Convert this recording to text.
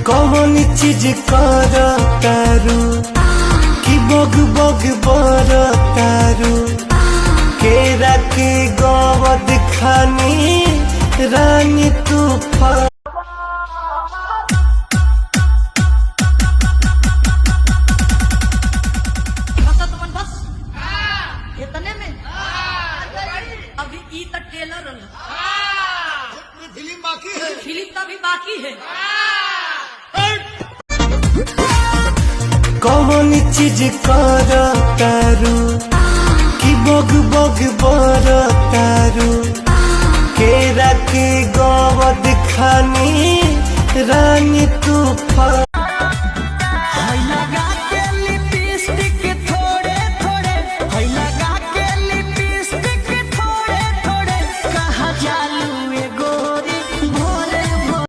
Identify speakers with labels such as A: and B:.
A: कौन चीज कर तारू कि बग बग बर तारू केरा के गवद खानी रानी तूफान।
B: इतने में अभी ई तक टेलर
C: फिल्म बाकी है,
B: फिल्म का भी बाकी है।
A: कौन चीज कर तारू कि बग बग बर तारू केरा के गवद खानी रानी तूफान।